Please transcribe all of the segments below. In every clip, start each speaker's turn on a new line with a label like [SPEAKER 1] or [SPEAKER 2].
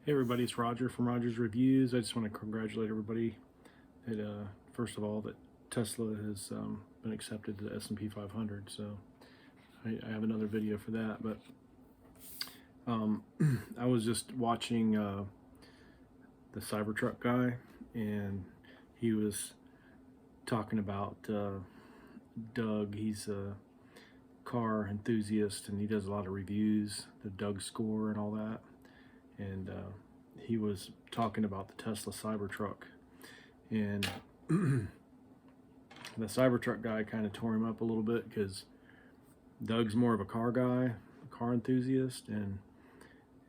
[SPEAKER 1] Hey everybody, it's Roger from Roger's Reviews. I just want to congratulate everybody that, first of all, that Tesla has been accepted to the S&P 500. So I have another video for that. But I was just watching the Cybertruck guy, and he was talking about Doug. He's a car enthusiast, and he does a lot of reviews, the Doug score and all that. And he was talking about the Tesla Cybertruck, and the Cybertruck guy kind of tore him up a little bit because Doug's more of a car guy, a car enthusiast, and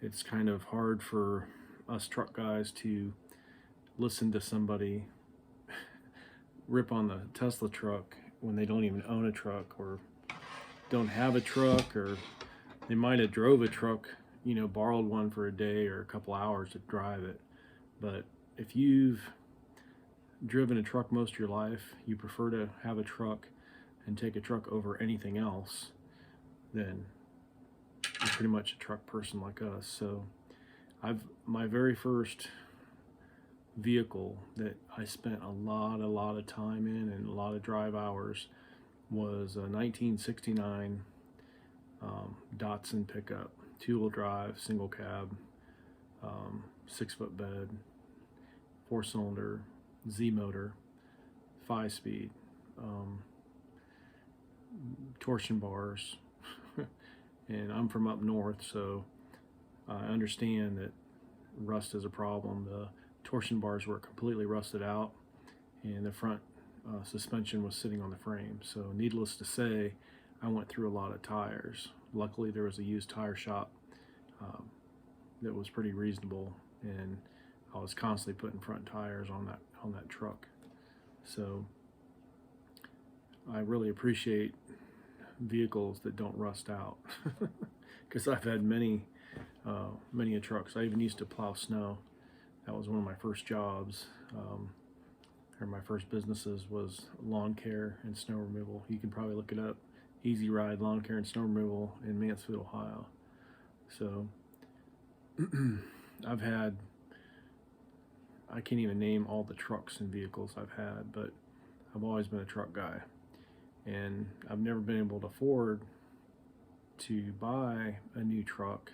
[SPEAKER 1] it's kind of hard for us truck guys to listen to somebody rip on the Tesla truck when they don't even own a truck or don't have a truck, or they might have drove a truck, borrowed one for a day or a couple hours to drive it. But if you've driven a truck most of your life, you prefer to have a truck and take a truck over anything else, then you're pretty much a truck person like us. So my very first vehicle that I spent a lot of time in and a lot of drive hours was a 1969 Datsun pickup, 2-wheel drive, single cab, 6-foot bed, 4-cylinder, Z motor, 5-speed, torsion bars. And I'm from up north, so I understand that rust is a problem. The torsion bars were completely rusted out, and the front suspension was sitting on the frame. So needless to say, I went through a lot of tires. Luckily, there was a used tire shop that was pretty reasonable, and I was constantly putting front tires on that truck. So I really appreciate vehicles that don't rust out, because I've had many trucks. I even used to plow snow. That was one of my first jobs, or my first businesses, was lawn care and snow removal. You can probably look it up. Easy Ride Lawn Care and Snow Removal in Mansfield, Ohio. So I can't even name all the trucks and vehicles I've had, but I've always been a truck guy. And I've never been able to afford to buy a new truck.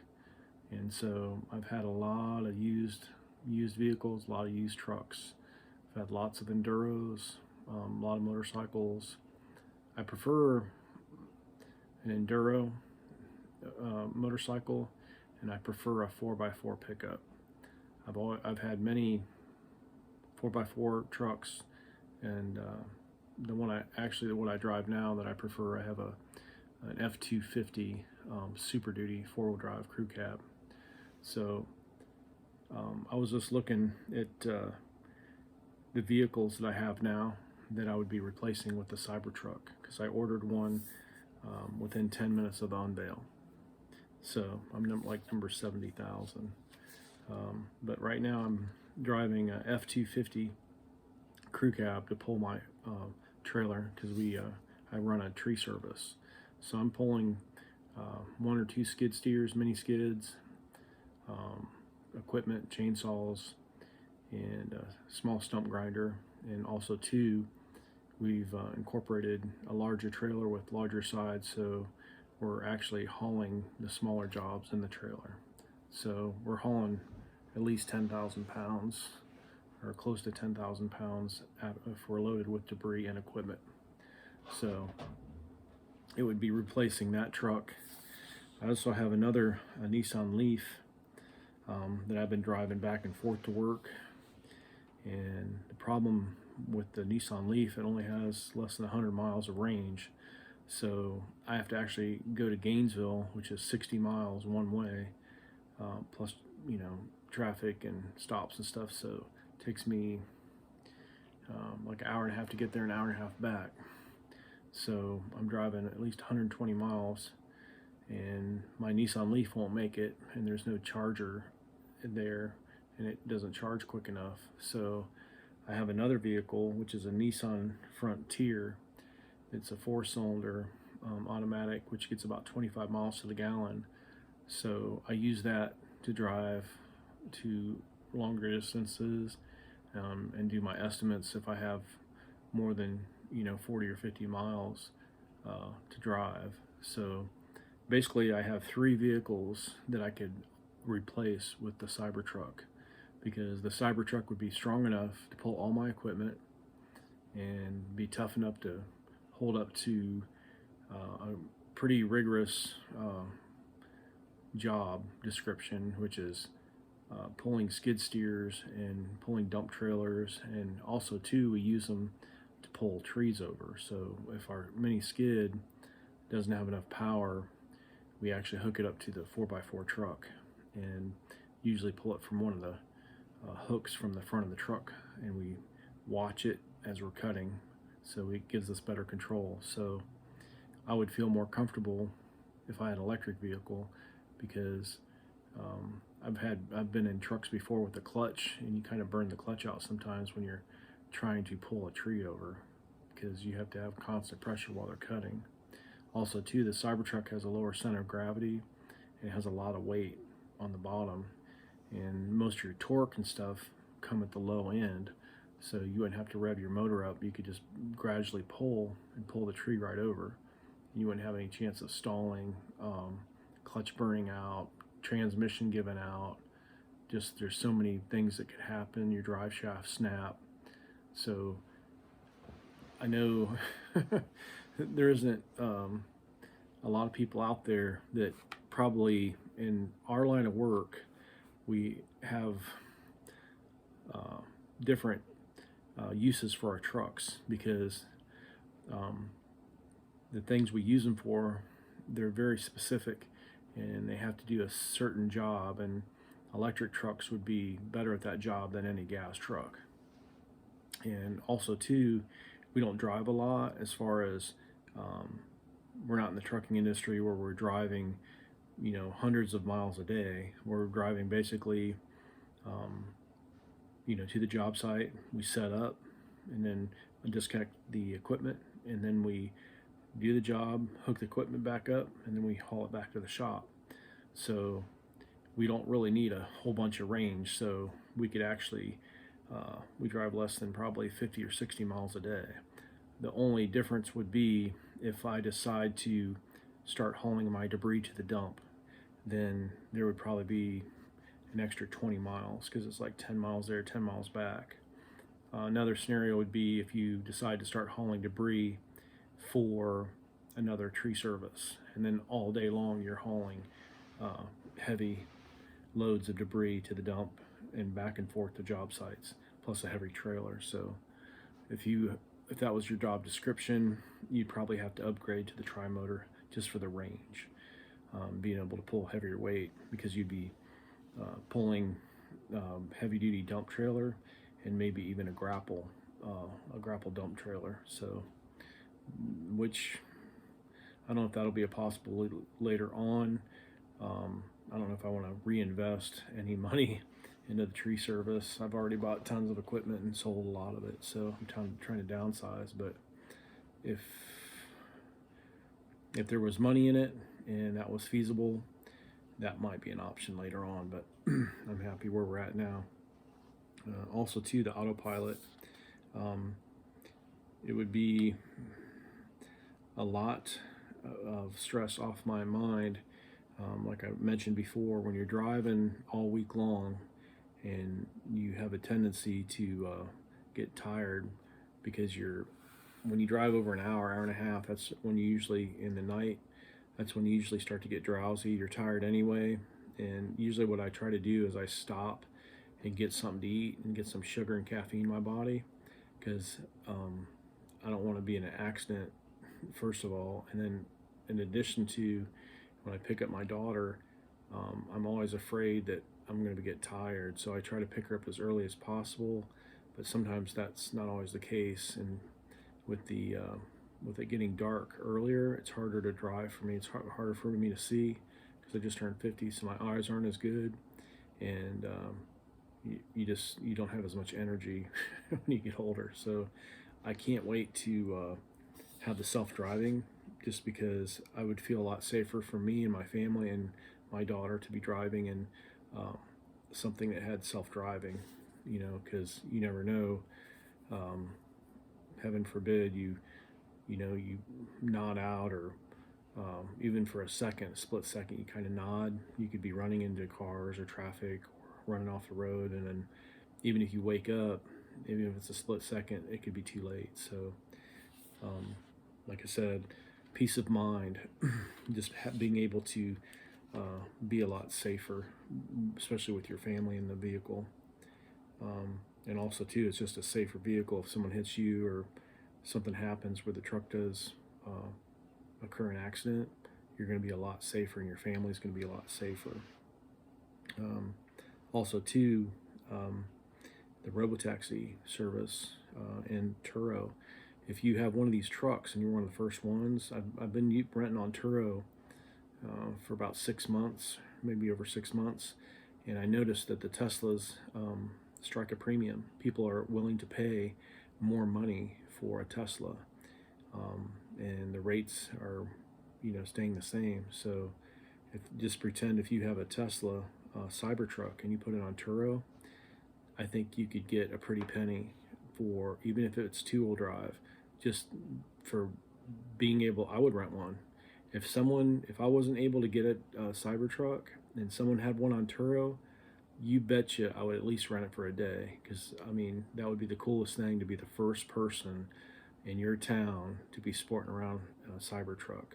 [SPEAKER 1] And so I've had a lot of used vehicles, a lot of used trucks. I've had lots of Enduros, a lot of motorcycles. I prefer an Enduro motorcycle, and I prefer a 4x4 pickup. I've had many 4x4 trucks, and what I drive now that I prefer, I have an F-250 Super Duty 4-wheel drive crew cab. So I was just looking at the vehicles that I have now that I would be replacing with the Cybertruck, because I ordered one within 10 minutes of the unveil. So I'm number 70,000. But right now I'm driving a F-250 crew cab to pull my trailer, because I run a tree service. So I'm pulling 1 or 2 skid steers, mini skids, equipment, chainsaws, and a small stump grinder, and also we've incorporated a larger trailer with larger sides, so we're actually hauling the smaller jobs in the trailer. So we're hauling at least 10,000 pounds, or close to 10,000 pounds if we're loaded with debris and equipment. So it would be replacing that truck. I also have a Nissan Leaf that I've been driving back and forth to work. And the problem with the Nissan Leaf, it only has less than 100 miles of range. So I have to actually go to Gainesville, which is 60 miles one way, plus, traffic and stops and stuff. So it takes me like an hour and a half to get there, an hour and a half back. So I'm driving at least 120 miles, and my Nissan Leaf won't make it, and there's no charger there, and it doesn't charge quick enough. So I have another vehicle, which is a Nissan Frontier. It's a 4-cylinder automatic, which gets about 25 miles to the gallon. So I use that to drive to longer distances, and do my estimates if I have more than 40 or 50 miles to drive. So basically, I have 3 vehicles that I could replace with the Cybertruck, because the Cybertruck would be strong enough to pull all my equipment and be tough enough to hold up to a pretty rigorous job description, which is pulling skid steers and pulling dump trailers, and also too we use them to pull trees over. So if our mini skid doesn't have enough power, we actually hook it up to the 4x4 truck and usually pull it from one of the hooks from the front of the truck, and we watch it as we're cutting, so it gives us better control. So I would feel more comfortable if I had an electric vehicle, because I've been in trucks before with the clutch, and you kind of burn the clutch out sometimes when you're trying to pull a tree over, because you have to have constant pressure while they're cutting. Also too, the Cybertruck has a lower center of gravity, and it has a lot of weight on the bottom, and most of your torque and stuff come at the low end, so you wouldn't have to rev your motor up. You could just gradually pull the tree right over. You wouldn't have any chance of stalling, clutch burning out, transmission giving out. Just there's so many things that could happen. Your drive shaft snap. So I know there isn't a lot of people out there that probably in our line of work, we have different uses for our trucks, because the things we use them for, they're very specific, and they have to do a certain job, and electric trucks would be better at that job than any gas truck. And also too, we don't drive a lot, as far as we're not in the trucking industry where we're driving hundreds of miles a day. We're driving basically to the job site. We set up and then disconnect the equipment, and then we do the job, hook the equipment back up, and then we haul it back to the shop. So we don't really need a whole bunch of range. So we could actually we drive less than probably 50 or 60 miles a day. The only difference would be if I decide to start hauling my debris to the dump, then there would probably be an extra 20 miles, because it's like 10 miles there, 10 miles back. Another scenario would be if you decide to start hauling debris for another tree service, and then all day long you're hauling heavy loads of debris to the dump and back and forth to job sites, plus a heavy trailer. So if that was your job description, you'd probably have to upgrade to the tri-motor just for the range, being able to pull heavier weight, because you'd be pulling heavy duty dump trailer and maybe even a grapple dump trailer. So, which I don't know if that'll be a possibility later on. I don't know if I want to reinvest any money into the tree service. I've already bought tons of equipment and sold a lot of it, so I'm trying to downsize. But if there was money in it and that was feasible, that might be an option later on. But I'm happy where we're at now. Also too, the autopilot, it would be a lot of stress off my mind. Like I mentioned before, when you're driving all week long and you have a tendency to get tired, because when you drive over an hour and a half, that's when you usually, in the night, that's when you usually start to get drowsy. You're tired anyway. And usually what I try to do is I stop and get something to eat and get some sugar and caffeine in my body, because I don't want to be in an accident, first of all. And then in addition to, when I pick up my daughter, I'm always afraid that I'm going to get tired. So I try to pick her up as early as possible, but sometimes that's not always the case. And with it getting dark earlier, it's harder to drive for me. It's harder for me to see, because I just turned 50, so my eyes aren't as good, and you don't have as much energy when you get older. So I can't wait to have the self-driving, just because I would feel a lot safer for me and my family and my daughter to be driving. And something that had self-driving, because you never know. Um, Heaven forbid you nod out, or even for a second, a split second, you kind of nod. You could be running into cars or traffic, or running off the road, and then even if you wake up, even if it's a split second, it could be too late. So, like I said, peace of mind, just being able to be a lot safer, especially with your family in the vehicle. And also, too, it's just a safer vehicle. If someone hits you or something happens where the truck does occur an accident, you're going to be a lot safer, and your family's going to be a lot safer. Also, too, the Robotaxi service in Turo. If you have one of these trucks and you're one of the first ones, I've been renting on Turo for about 6 months, maybe over 6 months, and I noticed that the Teslas strike a premium. People are willing to pay more money for a Tesla, and the rates are, staying the same. So, just pretend if you have a Tesla Cybertruck and you put it on Turo, I think you could get a pretty penny for, even if it's 2-wheel drive, just for being able. I would rent one. If I wasn't able to get a Cybertruck and someone had one on Turo, you betcha I would at least rent it for a day, because I mean, that would be the coolest thing, to be the first person in your town to be sporting around a Cybertruck.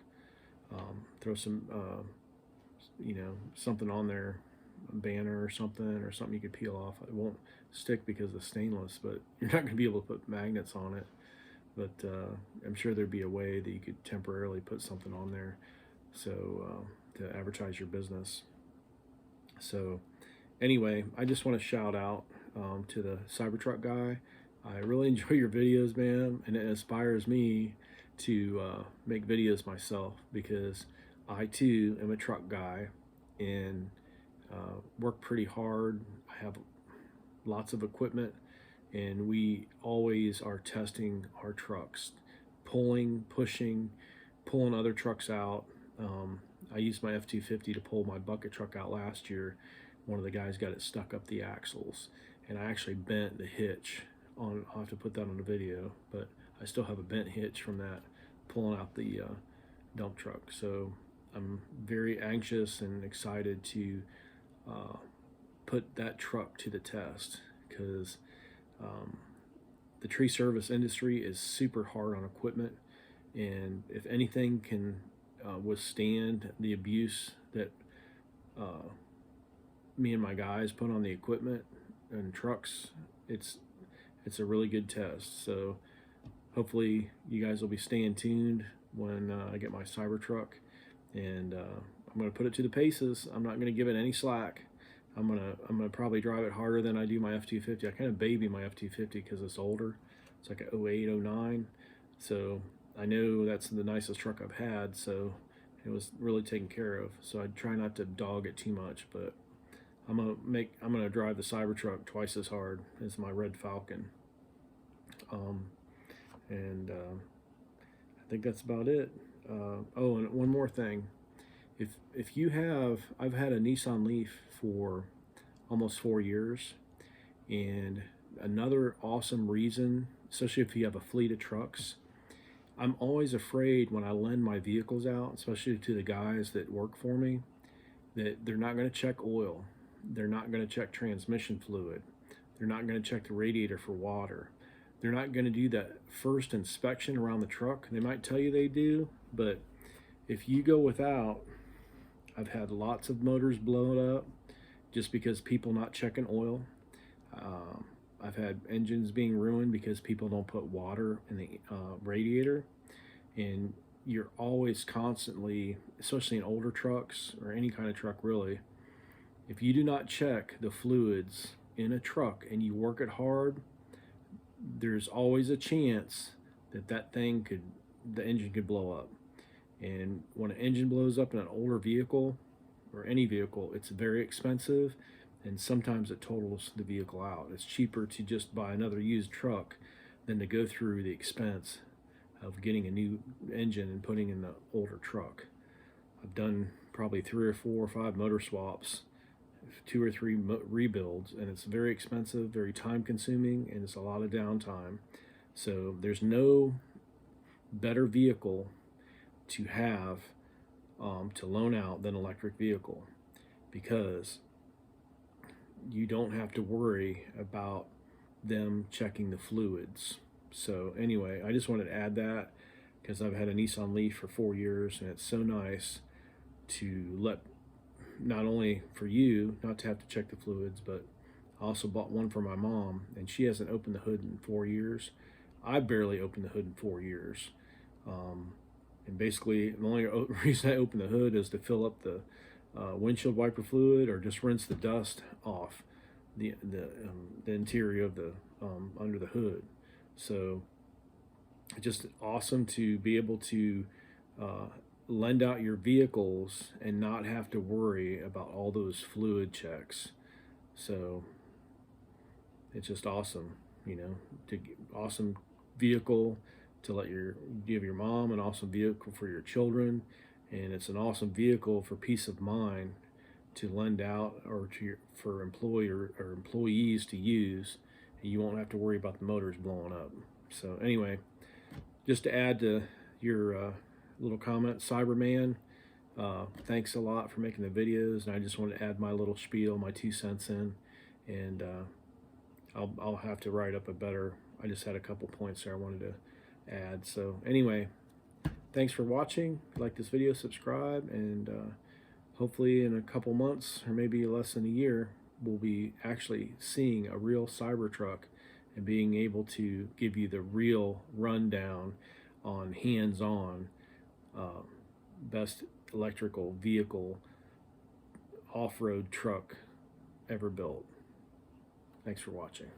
[SPEAKER 1] Throw some something on there, a banner or something you could peel off. It won't stick because it's stainless, but you're not going to be able to put magnets on it. But I'm sure there'd be a way that you could temporarily put something on there, so to advertise your business. So anyway, I just want to shout out to the Cybertruck guy. I really enjoy your videos, man, and it inspires me to make videos myself, because I too am a truck guy and work pretty hard. I have lots of equipment, and we always are testing our trucks, pulling other trucks out. I used my F-250 to pull my bucket truck out last year. One of the guys got it stuck up the axles, and I actually bent the hitch on. I'll have to put that on the video, but I still have a bent hitch from that, pulling out the dump truck. So I'm very anxious and excited to put that truck to the test, because the tree service industry is super hard on equipment, and if anything can withstand the abuse that me and my guys put on the equipment and trucks, it's a really good test. So hopefully you guys will be staying tuned when I get my Cybertruck, and I'm going to put it to the paces. I'm not going to give it any slack. I'm gonna probably drive it harder than I do my F-250. I kind of baby my F-250 because it's older. It's like a 08, 09. So I know that's the nicest truck I've had, so it was really taken care of. So I try not to dog it too much, but I'm gonna drive the Cybertruck twice as hard as my Red Falcon. I think that's about it. Oh, and one more thing. If you have, I've had a Nissan Leaf for almost 4 years, and another awesome reason, especially if you have a fleet of trucks, I'm always afraid when I lend my vehicles out, especially to the guys that work for me, that they're not going to check oil, they're not going to check transmission fluid, they're not going to check the radiator for water, they're not going to do that first inspection around the truck. They might tell you they do, but if you go without, I've had lots of motors blown up just because people not checking oil. I've had engines being ruined because people don't put water in the radiator. And you're always constantly, especially in older trucks or any kind of truck really, if you do not check the fluids in a truck and you work it hard, there's always a chance that the engine could blow up. And when an engine blows up in an older vehicle, or any vehicle, it's very expensive, and sometimes it totals the vehicle out. It's cheaper to just buy another used truck than to go through the expense of getting a new engine and putting in the older truck. I've done probably 3 or 4 or 5 motor swaps 2 or 3 rebuilds, and it's very expensive, very time consuming, and it's a lot of downtime. So there's no better vehicle to have to loan out than electric vehicle, because you don't have to worry about them checking the fluids. So anyway, I just wanted to add that because I've had a Nissan Leaf for 4 years, and it's so nice to let, not only for you not to have to check the fluids, but I also bought one for my mom, and she hasn't opened the hood in 4 years. I barely opened the hood in 4 years. And basically, the only reason I open the hood is to fill up the windshield wiper fluid, or just rinse the dust off the interior of the under the hood. So it's just awesome to be able to lend out your vehicles and not have to worry about all those fluid checks. So it's just awesome, you know, awesome vehicle to let give your mom, an awesome vehicle for your children, and it's an awesome vehicle for peace of mind to lend out, or for employer or employees to use, and you won't have to worry about the motors blowing up. So anyway, just to add to your little comment, Cyberman, thanks a lot for making the videos, and I just wanted to add my little spiel, my 2 cents in, and I'll have to write up a better, I just had a couple points there I wanted to add. So anyway, thanks for watching. If you like this video, subscribe, and hopefully in a couple months, or maybe less than a year, we'll be actually seeing a real Cybertruck and being able to give you the real rundown on hands-on best electrical vehicle off-road truck ever built. Thanks for watching.